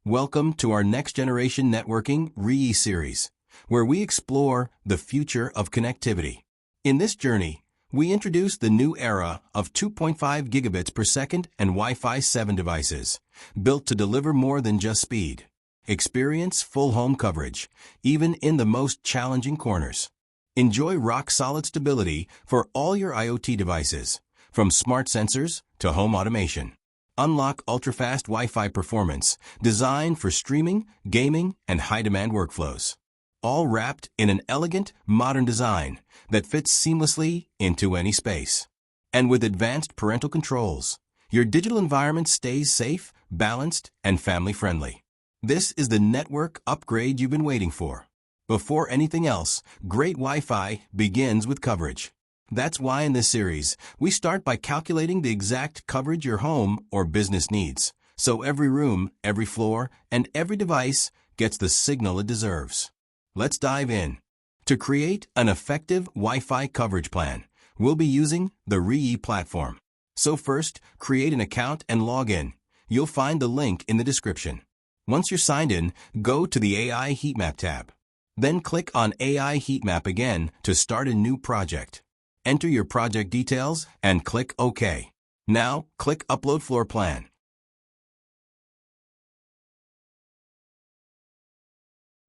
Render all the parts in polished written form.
Welcome to our Next Generation Networking Reyee series, where we explore the future of connectivity. In this journey, we introduce the new era of 2.5 gigabits per second and Wi-Fi 7 devices, built to deliver more than just speed. Experience full home coverage, even in the most challenging corners. Enjoy rock-solid stability for all your IoT devices, from smart sensors to home automation. Unlock ultra-fast Wi-Fi performance, designed for streaming, gaming, and high-demand workflows. All wrapped in an elegant, modern design that fits seamlessly into any space. And with advanced parental controls, your digital environment stays safe, balanced, and family-friendly. This is the network upgrade you've been waiting for. Before anything else, great Wi-Fi begins with coverage. That's why in this series, we start by calculating the exact coverage your home or business needs, so every room, every floor, and every device gets the signal it deserves. Let's dive in. To create an effective Wi-Fi coverage plan, we'll be using the Reyee platform. So first, create an account and log in. You'll find the link in the description. Once you're signed in, go to the AI Heatmap tab. Then click on AI Heatmap again to start a new project. Enter your project details and click OK. Now, click Upload Floor Plan.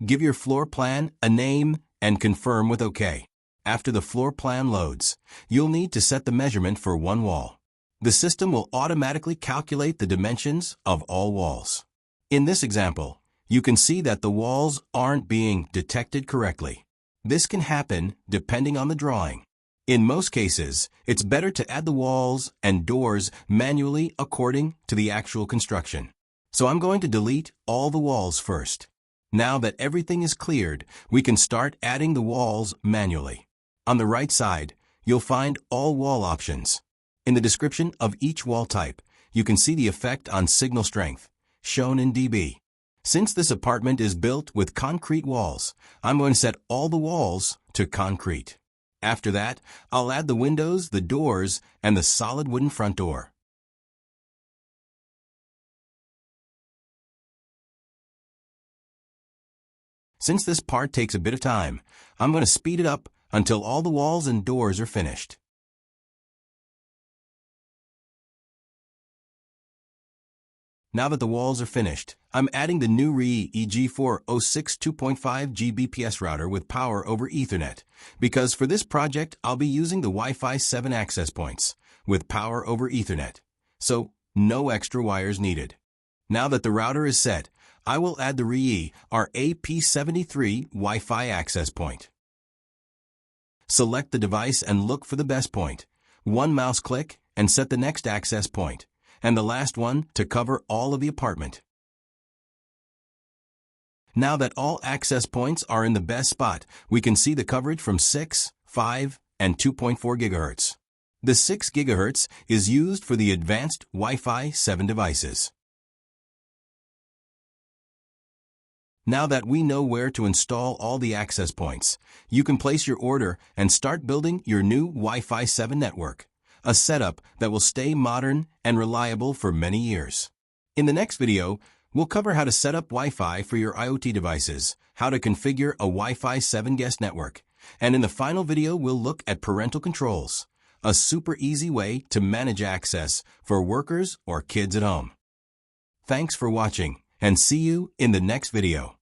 Give your floor plan a name and confirm with OK. After the floor plan loads, you'll need to set the measurement for one wall. The system will automatically calculate the dimensions of all walls. In this example, you can see that the walls aren't being detected correctly. This can happen depending on the drawing. In most cases, it's better to add the walls and doors manually according to the actual construction. So I'm going to delete all the walls first. Now that everything is cleared, we can start adding the walls manually. On the right side, you'll find all wall options. In the description of each wall type, you can see the effect on signal strength, shown in dB. Since this apartment is built with concrete walls, I'm going to set all the walls to concrete. After that, I'll add the windows, the doors, and the solid wooden front door. Since this part takes a bit of time, I'm going to speed it up until all the walls and doors are finished. Now that the walls are finished, I'm adding the new Reyee EG406 2.5 Gbps router with power over Ethernet, because for this project I'll be using the Wi-Fi 7 access points with power over Ethernet, so no extra wires needed. Now that the router is set, I will add the Reyee RAP73 Wi-Fi access point. Select the device and look for the best point. One mouse click and set the next access point, and the last one to cover all of the apartment. Now that all access points are in the best spot, we can see the coverage from 6, 5, and 2.4 GHz. The 6 GHz is used for the advanced Wi-Fi 7 devices. Now that we know where to install all the access points, you can place your order and start building your new Wi-Fi 7 network. A setup that will stay modern and reliable for many years. In the next video, we'll cover how to set up Wi-Fi for your IoT devices, how to configure a Wi-Fi 7 guest network, and in the final video, we'll look at parental controls, a super easy way to manage access for workers or kids at home. Thanks for watching, and see you in the next video.